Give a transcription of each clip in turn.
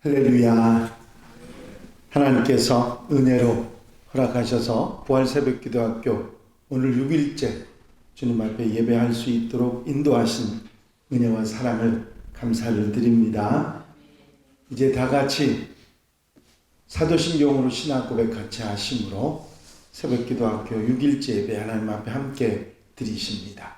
할렐루야. 하나님께서 은혜로 허락하셔서 부활새벽기도학교 오늘 6일째 주님 앞에 예배할 수 있도록 인도하신 은혜와 사랑을 감사를 드립니다. 이제 다 같이 사도신경으로 신앙고백 같이 하심으로 새벽기도학교 6일째 예배 하나님 앞에 함께 드리십니다.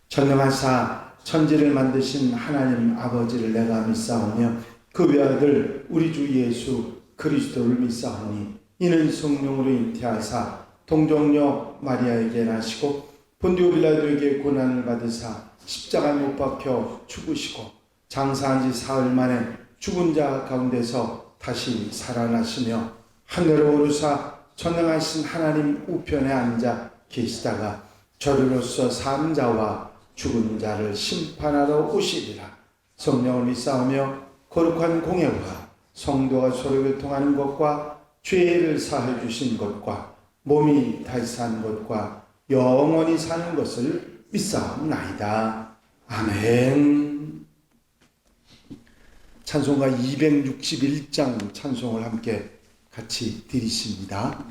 전능하사 천지를 만드신 하나님 아버지를 내가 믿사오며 그 외아들 우리 주 예수 그리스도를 믿사오니 이는 성령으로 잉태하사 동정녀 마리아에게 나시고 본디오 빌라도에게 고난을 받으사 십자가에 못 박혀 죽으시고 장사한 지 사흘 만에 죽은 자 가운데서 다시 살아나시며 하늘에 오르사 전능하신 하나님 우편에 앉아 계시다가 저리로서 산 자와 죽은 자를 심판하러 오시리라. 성령을 믿사오며 거룩한 공예와 성도가 서로 교통하는 것과 죄를 사해 주신 것과 몸이 다시 산 것과 영원히 사는 것을 믿사옵나이다. 아멘. 찬송가 261장 찬송을 함께 같이 드리십니다.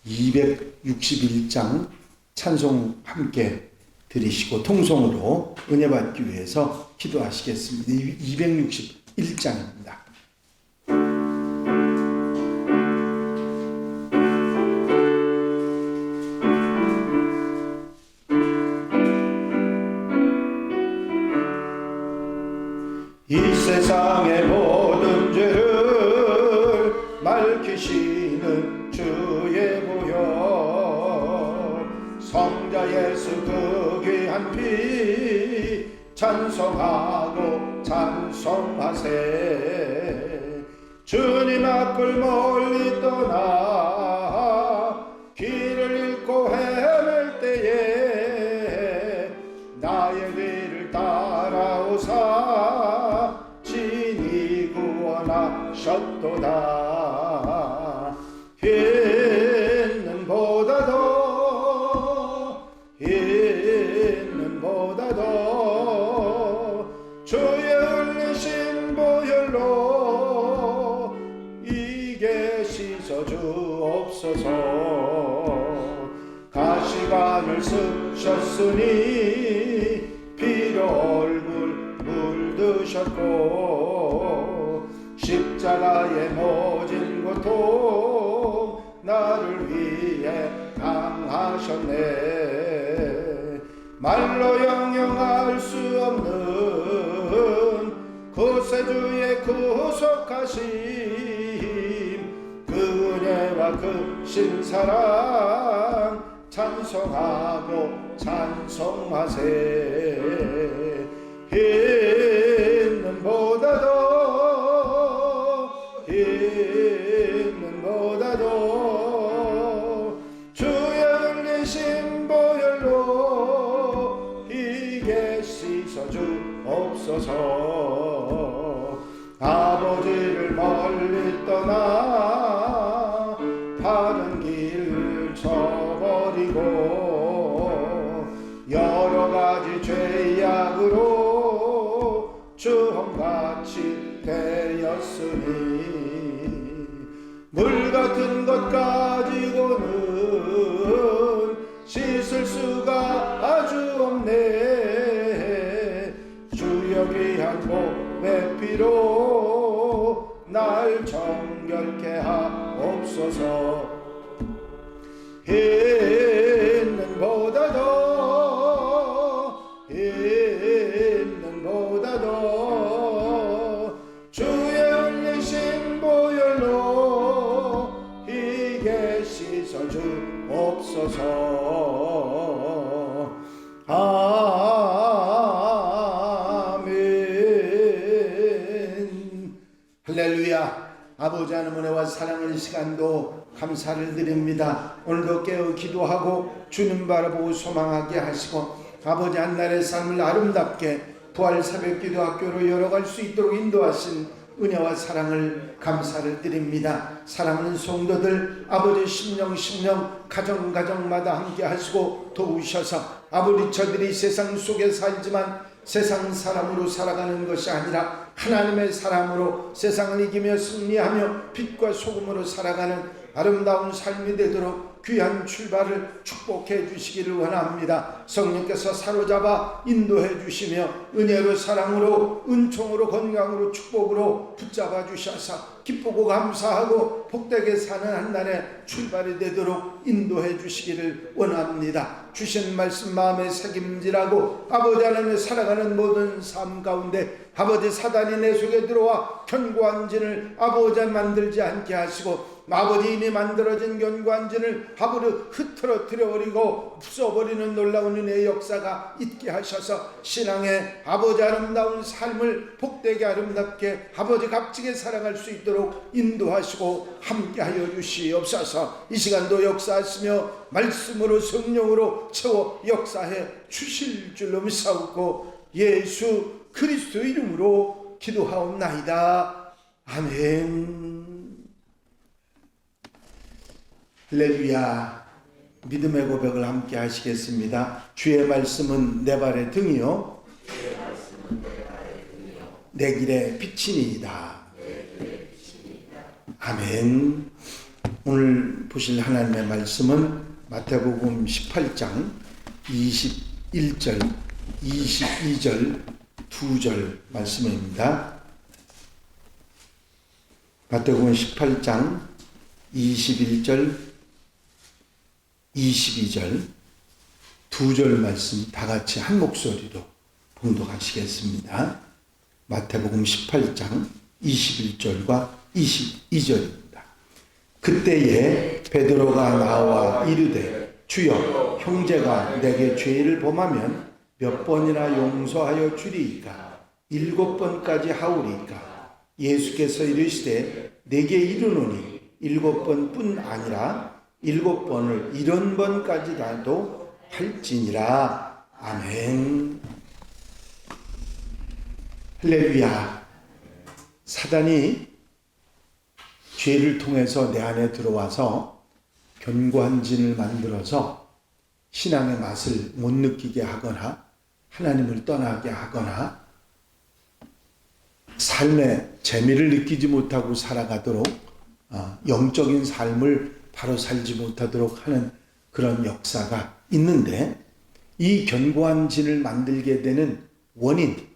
261장 찬송 함께 드리시고 통성으로 은혜 받기 위해서 기도하시겠습니다. 261장입니다. 이 세상의 모든 죄를 맑히시는 주의 보혈 성자 예수 그 귀한 피 찬송하고 찬송하세. 주님 앞을 멀리 떠나 길을 잃고 헤맬 때에 나의 뒤를 따라오사 친히 구원하셨도다. 있는보다도 주의 흘리신 보혈로 이게 씻어주옵소서. 가시관을 쓰셨으니 피로 얼굴 물드셨고 십자가의 모진 고통 나를 위해 당하셨네. 말로 영영할 수 없는 구세주의 구속하심 그 은혜와 그 신사랑 찬송하고 찬송하세. 있는보다도 주의 흘리신 보혈로 이게 씻어주옵소서. 아버지를 멀리 떠나 바른 길 저버리고 여러 가지 죄악으로 주홍같이 되었으니 물 같은 것 가지고는 씻을 수가 아주 없네. 주여 귀한 몸의 피로 날 정결케 하옵소서. 있는보다도 주의 흘리신 보혈로 이게 씻어주옵소서. 아멘. 할렐루야. 아버지 하나님 은혜와 사랑의 시간도 감사를 드립니다. 오늘도 깨어 기도하고 주님 바라보고 소망하게 하시고 아버지 한날의 삶을 아름답게 부활 새벽기도학교로 열어갈 수 있도록 인도하신 은혜와 사랑을 감사를 드립니다. 사랑하는 성도들 아버지 심령 가정마다 함께 하시고 도우셔서 아버지 저들이 세상 속에 살지만 세상 사람으로 살아가는 것이 아니라 하나님의 사람으로 세상을 이기며 승리하며 빛과 소금으로 살아가는 아름다운 삶이 되도록 귀한 출발을 축복해 주시기를 원합니다. 성령께서 사로잡아 인도해 주시며 은혜로 사랑으로 은총으로 건강으로 축복으로 붙잡아 주셔서 기쁘고 감사하고 복되게 사는 한 날의 출발이 되도록 인도해 주시기를 원합니다. 주신 말씀 마음에 새김질하고 아버지 하나님의 살아가는 모든 삶 가운데 아버지 사단이 내 속에 들어와 견고한 진을 아버지 만들지 않게 하시고 아버지 이미 만들어진 견고한 진을 아버지 흐트러뜨려 버리고 부숴버리는 놀라운 은혜의 역사가 있게 하셔서 신앙의 아버지 아름다운 삶을 복되게 아름답게 아버지 값지게 살아갈 수 있도록 인도하시고 함께하여 주시옵소서. 이 시간도 역사하시며 말씀으로 성령으로 채워 역사해 주실 줄로 믿사옵고 예수 그리스도 이름으로 기도하옵나이다. 아멘. 할렐루야. 믿음의 고백을 함께 하시겠습니다. 주의 말씀은 내 발의 등이요 내 길의 빛이니이다. 아멘. 오늘 보실 하나님의 말씀은 마태복음 18장 21절 22절 2절 말씀입니다. 마태복음 18장 21절 22절 2절 말씀 다 같이 한 목소리로 봉독하시겠습니다. 마태복음 18장 21절과 22절입니다. 그때에 베드로가 나와 이르되 주여 형제가 내게 죄를 범하면 몇 번이나 용서하여 주리이까? 7번까지 하오리이까? 예수께서 이르시되 내게 이르노니 7번뿐 아니라 7번을 70번까지라도 할지니라. 아멘. 할렐루야. 사단이 죄를 통해서 내 안에 들어와서 견고한 진을 만들어서 신앙의 맛을 못 느끼게 하거나 하나님을 떠나게 하거나 삶의 재미를 느끼지 못하고 살아가도록 영적인 삶을 바로 살지 못하도록 하는 그런 역사가 있는데, 이 견고한 진을 만들게 되는 원인,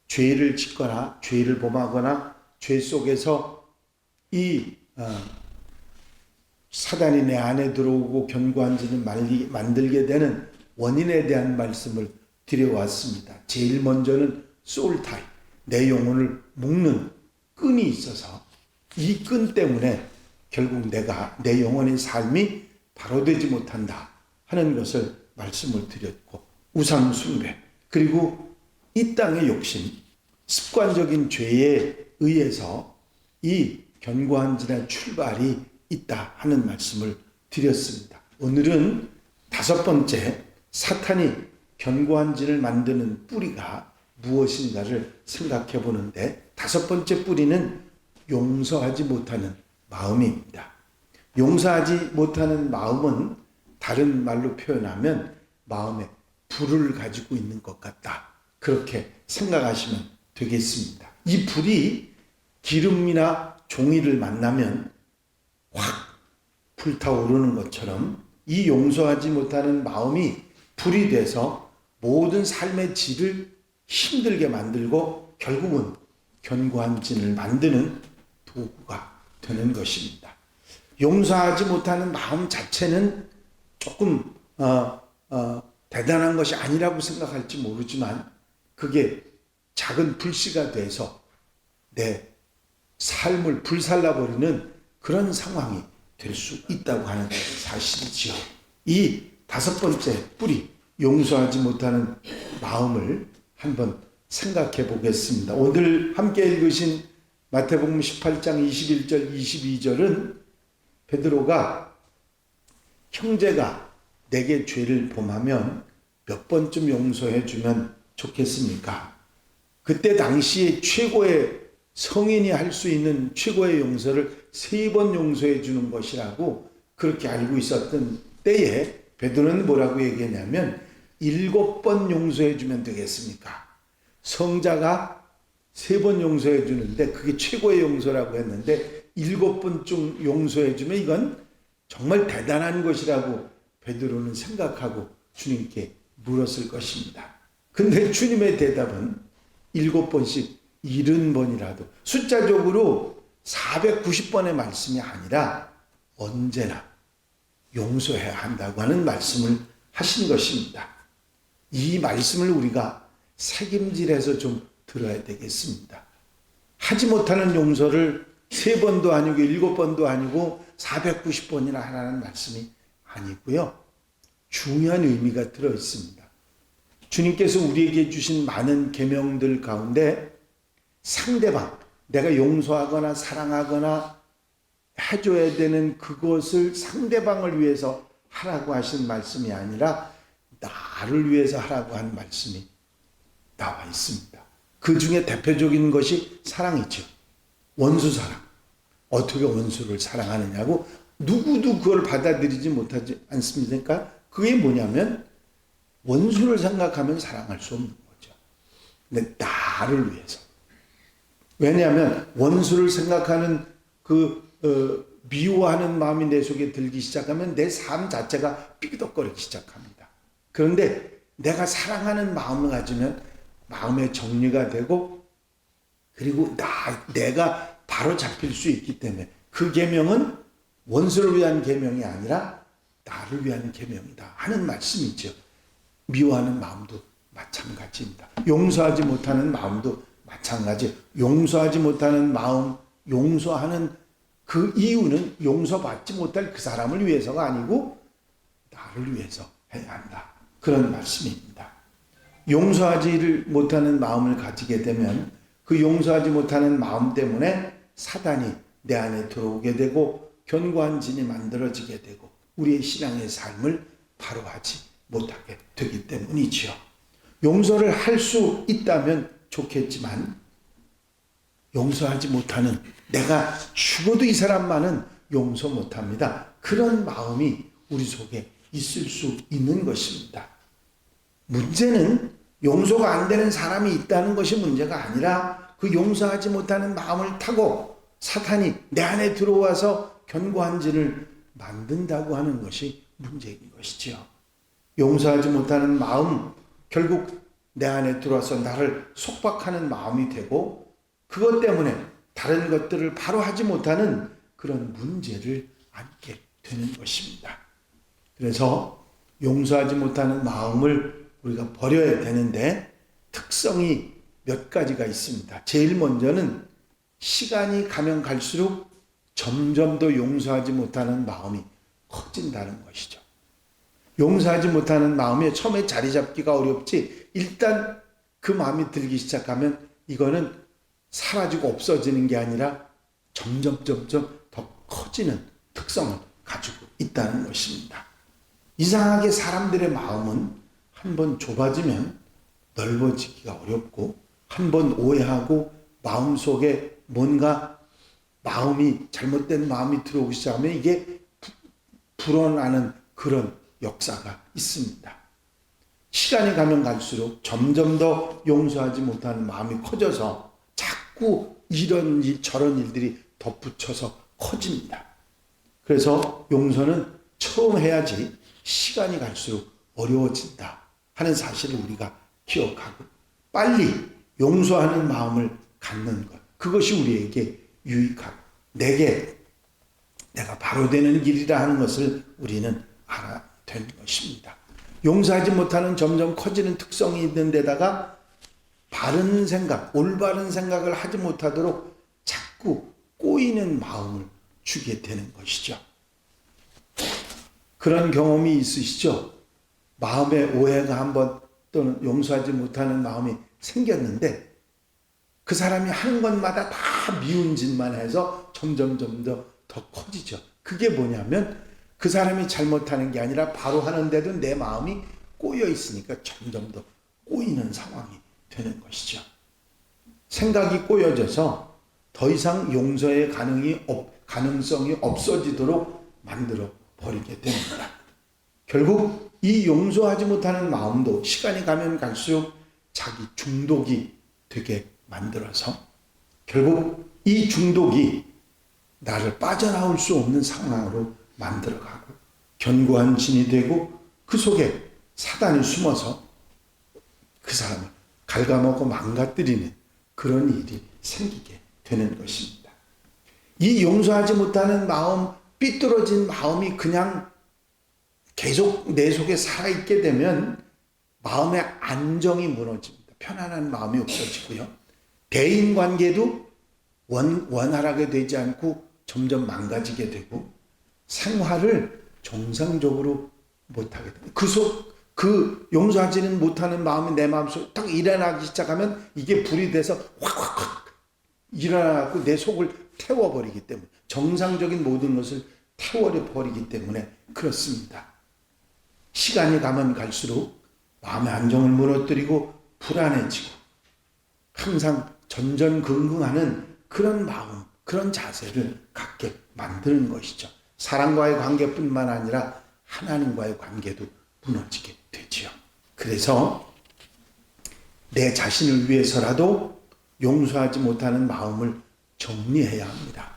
죄를 짓거나 죄를 범하거나 죄 속에서 이 사단이 내 안에 들어오고 견고한 진을 만들게 되는 원인에 대한 말씀을 드려왔습니다. 제일 먼저는 소울타입, 내 영혼을 묶는 끈이 있어서 이 끈 때문에 결국 내 영혼의 삶이 바로 되지 못한다 하는 것을 말씀을 드렸고, 우상 숭배, 그리고 이 땅의 욕심, 습관적인 죄에 의해서 이 견고한 진의 출발이 있다 하는 말씀을 드렸습니다. 오늘은 5번째, 사탄이 견고한 진을 만드는 뿌리가 무엇인가를 생각해 보는데, 5번째 뿌리는 용서하지 못하는 마음입니다. 용서하지 못하는 마음은 다른 말로 표현하면 마음에 불을 가지고 있는 것 같다, 그렇게 생각하시면 되겠습니다. 이 불이 기름이나 종이를 만나면 확 불타오르는 것처럼 이 용서하지 못하는 마음이 불이 돼서 모든 삶의 질을 힘들게 만들고 결국은 견고한 진을 만드는 도구가 되는 것입니다. 용서하지 못하는 마음 자체는 조금 대단한 것이 아니라고 생각할지 모르지만 그게 작은 불씨가 돼서 내 삶을 불살라버리는 그런 상황이 될 수 있다고 하는 사실이지요. 이 5번째 뿌리, 용서하지 못하는 마음을 한번 생각해 보겠습니다. 오늘 함께 읽으신 마태복음 18장 21절 22절은 베드로가 형제가 내게 죄를 범하면 몇 번쯤 용서해 주면 좋겠습니까? 그때 당시에 최고의 성인이 할 수 있는 최고의 용서를 3번 용서해 주는 것이라고 그렇게 알고 있었던 때에 베드로는 뭐라고 얘기했냐면 7번 용서해 주면 되겠습니까? 성자가 3번 용서해 주는데 그게 최고의 용서라고 했는데 7번쯤 용서해 주면 이건 정말 대단한 것이라고 베드로는 생각하고 주님께 물었을 것입니다. 근데 주님의 대답은 7번씩 70번이라도 숫자적으로 490번의 말씀이 아니라 언제나 용서해야 한다고 하는 말씀을 하신 것입니다. 이 말씀을 우리가 책임질해서 좀 들어야 되겠습니다. 하지 못하는 용서를 3번도 아니고 7번도 아니고 490번이나 하라는 말씀이 아니고요. 중요한 의미가 들어 있습니다. 주님께서 우리에게 주신 많은 계명들 가운데 상대방, 내가 용서하거나 사랑하거나 해줘야 되는 그것을 상대방을 위해서 하라고 하신 말씀이 아니라 나를 위해서 하라고 한 말씀이 나와 있습니다. 그 중에 대표적인 것이 사랑이죠. 원수 사랑. 어떻게 원수를 사랑하느냐고 누구도 그걸 받아들이지 못하지 않습니까? 그게 뭐냐면 원수를 생각하면 사랑할 수 없는 거죠. 근데 나를 위해서. 왜냐하면 원수를 생각하는 미워하는 마음이 내 속에 들기 시작하면 내 삶 자체가 삐그덕거리기 시작합니다. 그런데 내가 사랑하는 마음을 가지면 마음의 정리가 되고 그리고 내가 바로 잡힐 수 있기 때문에 그 계명은 원수를 위한 계명이 아니라 나를 위한 계명이다 하는 말씀이죠. 미워하는 마음도 마찬가지입니다. 용서하지 못하는 마음도 마찬가지. 용서하지 못하는 마음, 용서하는 그 이유는 용서받지 못할 그 사람을 위해서가 아니고 나를 위해서 해야 한다. 그런 말씀입니다. 용서하지 못하는 마음을 가지게 되면 그 용서하지 못하는 마음 때문에 사단이 내 안에 들어오게 되고 견고한 진이 만들어지게 되고 우리의 신앙의 삶을 바로 하지 못하게 되기 때문이지요. 용서를 할 수 있다면 좋겠지만 용서하지 못하는 내가 죽어도 이 사람만은 용서 못합니다. 그런 마음이 우리 속에 있을 수 있는 것입니다. 문제는 용서가 안 되는 사람이 있다는 것이 문제가 아니라 그 용서하지 못하는 마음을 타고 사탄이 내 안에 들어와서 견고한 진을 만든다고 하는 것이 문제인 것이지요. 용서하지 못하는 마음, 결국 내 안에 들어와서 나를 속박하는 마음이 되고 그것 때문에 다른 것들을 바로 하지 못하는 그런 문제를 안게 되는 것입니다. 그래서 용서하지 못하는 마음을 우리가 버려야 되는데 특성이 몇 가지가 있습니다. 제일 먼저는 시간이 가면 갈수록 점점 더 용서하지 못하는 마음이 커진다는 것이죠. 용서하지 못하는 마음에 처음에 자리 잡기가 어렵지 일단 그 마음이 들기 시작하면 이거는 사라지고 없어지는 게 아니라 점점 더 커지는 특성을 가지고 있다는 것입니다. 이상하게 사람들의 마음은 한번 좁아지면 넓어지기가 어렵고 한번 오해하고 마음속에 뭔가 마음이 잘못된 마음이 들어오기 시작하면 이게 불어나는 그런 역사가 있습니다. 시간이 가면 갈수록 점점 더 용서하지 못하는 마음이 커져서 자꾸 이런 일 저런 일들이 덧붙여서 커집니다. 그래서 용서는 처음 해야지 시간이 갈수록 어려워진다 하는 사실을 우리가 기억하고 빨리 용서하는 마음을 갖는 것, 그것이 우리에게 유익하고 내가 바로 되는 길이라 하는 것을 우리는 알아야 되는 것입니다. 용서하지 못하는 점점 커지는 특성이 있는 데다가 바른 생각, 올바른 생각을 하지 못하도록 자꾸 꼬이는 마음을 주게 되는 것이죠. 그런 경험이 있으시죠? 마음의 오해가 한번 또는 용서하지 못하는 마음이 생겼는데 그 사람이 하는 것마다 다 미운 짓만 해서 점점 더 커지죠. 그게 뭐냐면 그 사람이 잘못하는 게 아니라 바로 하는데도 내 마음이 꼬여 있으니까 점점 더 꼬이는 상황이 되는 것이죠. 생각이 꼬여져서 더 이상 용서의 가능성이 없어지도록 만들어 버리게 됩니다. 결국 이 용서하지 못하는 마음도 시간이 가면 갈수록 자기 중독이 되게 만들어서 결국 이 중독이 나를 빠져나올 수 없는 상황으로 만들어가고 견고한 진이 되고 그 속에 사단이 숨어서 그 사람을 갉아먹고 망가뜨리는 그런 일이 생기게 되는 것입니다. 이 용서하지 못하는 마음, 삐뚤어진 마음이 그냥 계속 내 속에 살아있게 되면 마음의 안정이 무너집니다. 편안한 마음이 없어지고요. 대인관계도 원활하게 되지 않고 점점 망가지게 되고 생활을 정상적으로 못하게 됩니다. 그 용서하지는 못하는 마음이 내 마음속에 딱 일어나기 시작하면 이게 불이 돼서 확 일어나고 내 속을 태워버리기 때문에 정상적인 모든 것을 태워버리기 때문에 그렇습니다. 시간이 가면 갈수록 마음의 안정을 무너뜨리고 불안해지고 항상 전전긍긍하는 그런 마음, 그런 자세를 갖게 만드는 것이죠. 사람과의 관계뿐만 아니라 하나님과의 관계도 무너지게 되지요. 그래서 내 자신을 위해서라도 용서하지 못하는 마음을 정리해야 합니다.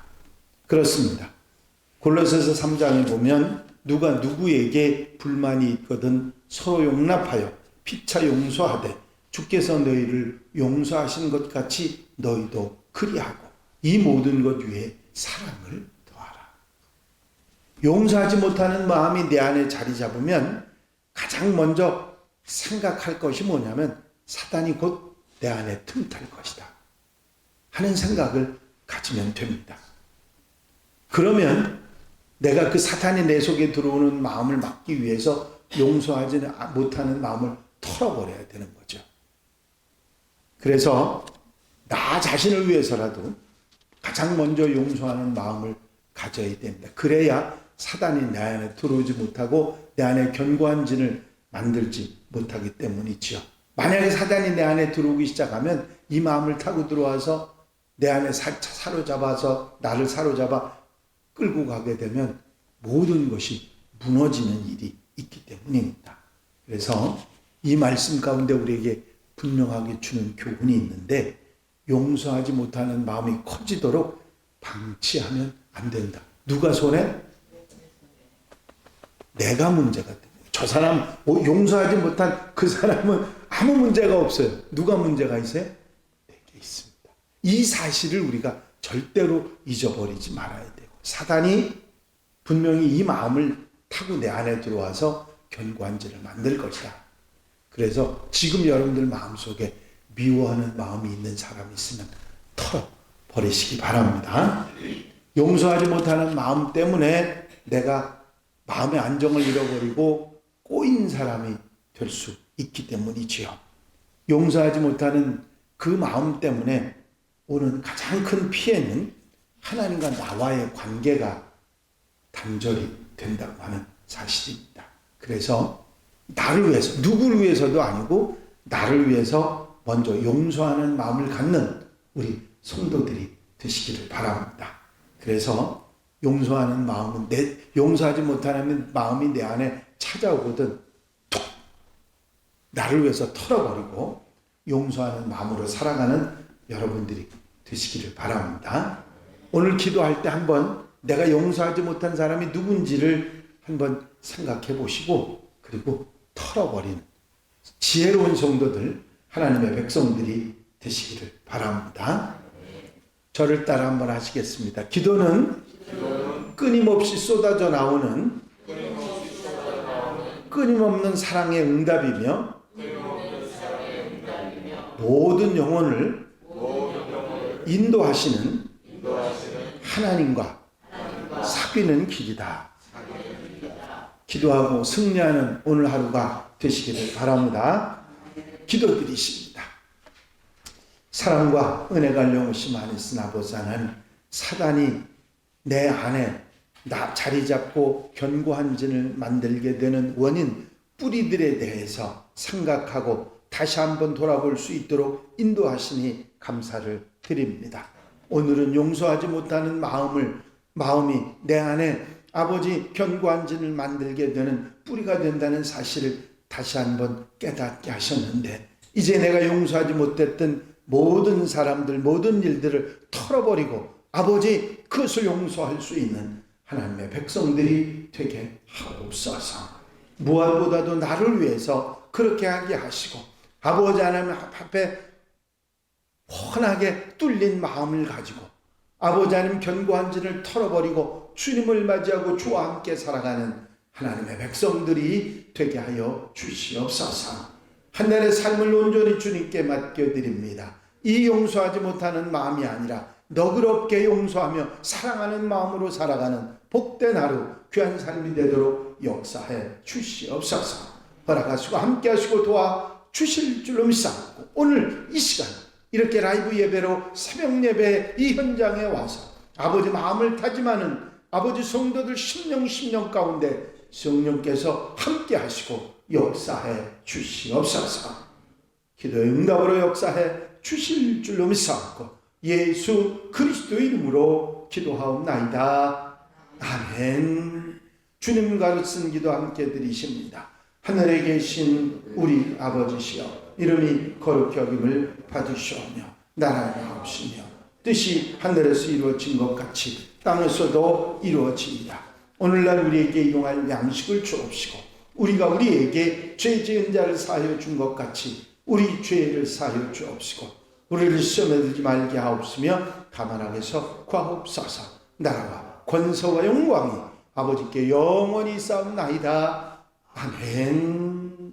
그렇습니다. 골로새서 3장에 보면 누가 누구에게 불만이 있거든 서로 용납하여 피차 용서하되 주께서 너희를 용서하신 것 같이 너희도 그리하고 이 모든 것 위에 사랑을 더하라. 용서하지 못하는 마음이 내 안에 자리 잡으면 가장 먼저 생각할 것이 뭐냐면 사단이 곧 내 안에 틈탈 것이다 하는 생각을 가지면 됩니다. 그러면 내가 그 사탄이 내 속에 들어오는 마음을 막기 위해서 용서하지 못하는 마음을 털어버려야 되는 거죠. 그래서 나 자신을 위해서라도 가장 먼저 용서하는 마음을 가져야 됩니다. 그래야 사단이 내 안에 들어오지 못하고 내 안에 견고한 진을 만들지 못하기 때문이지요. 만약에 사단이 내 안에 들어오기 시작하면 이 마음을 타고 들어와서 내 안에 사로잡아서 나를 사로잡아 끌고 가게 되면 모든 것이 무너지는 일이 있기 때문입니다. 그래서 이 말씀 가운데 우리에게 분명하게 주는 교훈이 있는데 용서하지 못하는 마음이 커지도록 방치하면 안 된다. 누가 손해? 내가 문제가 됩니다. 저 사람 용서하지 못한 그 사람은 아무 문제가 없어요. 누가 문제가 있어요? 내게 있습니다. 이 사실을 우리가 절대로 잊어버리지 말아야 돼요. 사단이 분명히 이 마음을 타고 내 안에 들어와서 견고한 죄를 만들 것이다. 그래서 지금 여러분들 마음속에 미워하는 마음이 있는 사람이 있으면 털어버리시기 바랍니다. 용서하지 못하는 마음 때문에 내가 마음의 안정을 잃어버리고 꼬인 사람이 될 수 있기 때문이지요. 용서하지 못하는 그 마음 때문에 오는 가장 큰 피해는 하나님과 나와의 관계가 단절이 된다고 하는 사실입니다. 그래서 나를 위해서, 누구를 위해서도 아니고 나를 위해서 먼저 용서하는 마음을 갖는 우리 성도들이 되시기를 바랍니다. 그래서 용서하는 마음은 용서하지 못하는 마음이 내 안에 찾아오거든 톡 나를 위해서 털어버리고 용서하는 마음으로 살아가는 여러분들이 되시기를 바랍니다. 오늘 기도할 때 한번 내가 용서하지 못한 사람이 누군지를 한번 생각해 보시고 그리고 털어버리는 지혜로운 성도들, 하나님의 백성들이 되시기를 바랍니다. 저를 따라 한번 하시겠습니다. 기도는 끊임없이 쏟아져 나오는 끊임없는 사랑의 응답이며 모든 영혼을 인도하시는 하나님과 사귀는 길이다. 기도하고 승리하는 오늘 하루가 되시기를 바랍니다. 기도드리십니다. 사랑과 은혜가 영원히 많으신 아버지 하나님, 사단이 내 안에 자리 잡고 견고한 진을 만들게 되는 원인, 뿌리들에 대해서 생각하고 다시 한번 돌아볼 수 있도록 인도하시니 감사를 드립니다. 오늘은 용서하지 못하는 마음이 내 안에 아버지 견고한 진을 만들게 되는 뿌리가 된다는 사실을 다시 한번 깨닫게 하셨는데 이제 내가 용서하지 못했던 모든 사람들, 모든 일들을 털어버리고 아버지 그것을 용서할 수 있는 하나님의 백성들이 되게 하옵소서. 무엇보다도 나를 위해서 그렇게 하게 하시고 아버지 하나님 앞에 훤하게 뚫린 마음을 가지고 아버지 하나님 견고한 진을 털어버리고 주님을 맞이하고 주와 함께 살아가는 하나님의 백성들이 되게 하여 주시옵소서. 한 날의 삶을 온전히 주님께 맡겨드립니다. 이 용서하지 못하는 마음이 아니라 너그럽게 용서하며 사랑하는 마음으로 살아가는 복된 하루, 귀한 삶이 되도록 역사해 주시옵소서. 허락하시고 함께하시고 도와주실 줄로 믿사옵고 오늘 이 시간 이렇게 라이브 예배로 새벽 예배 이 현장에 와서 아버지 마음을 다짐하는 아버지 성도들 심령 가운데 성령께서 함께 하시고 역사해 주시옵소서. 기도의 응답으로 역사해 주실 줄로 믿사옵고 예수 그리스도의 이름으로 기도하옵나이다. 아멘. 주님 가르친 기도 함께 드리십니다. 하늘에 계신 우리 아버지시여 이름이 거룩히 여김을 받으시오며 나라가 없으며 뜻이 하늘에서 이루어진 것 같이 땅에서도 이루어지이다. 오늘날 우리에게 이용할 양식을 주옵시고 우리가 우리에게 죄 지은 자를 사하여 준 것 같이 우리 죄를 사하여 주옵시고 우리를 시험에 들지 말게 하옵시며 가만하게 해서 구하옵소서. 나라와 권세와 영광이 아버지께 영원히 싸움나이다. 아멘.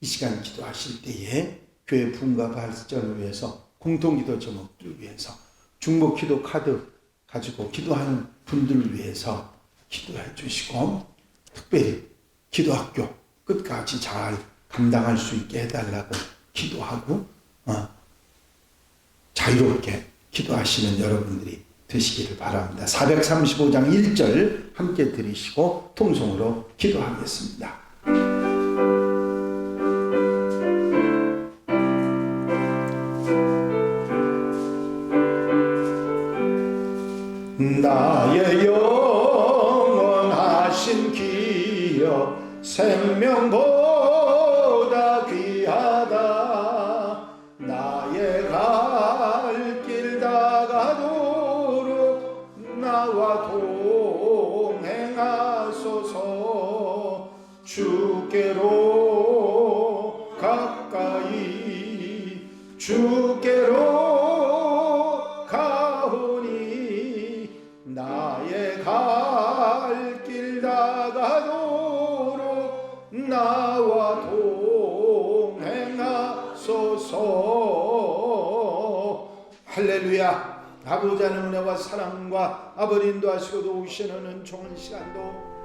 이 시간 기도하실 때에 교회 부흥과 발전을 위해서 공통기도 제목들을 위해서 중보기도 카드 가지고 기도하는 분들을 위해서 기도해 주시고 특별히 기도학교 끝까지 잘 감당할 수 있게 해달라고 기도하고 자유롭게 기도하시는 여러분들이 되시기를 바랍니다. 435장 1절 함께 들으시고 통성으로 기도하겠습니다. 나의 영원하신 기여 생명보다 귀하다. 나의 갈 길 다가도록 나와 동행하소서. 주께로 가까이 주께로 가오니 나의 갈 길 다가도록 나와 동행하소서. 할렐루야. 아버지 하나님의 은혜와 사랑과 아버지 인도하시고 도우시는 은총한 시간도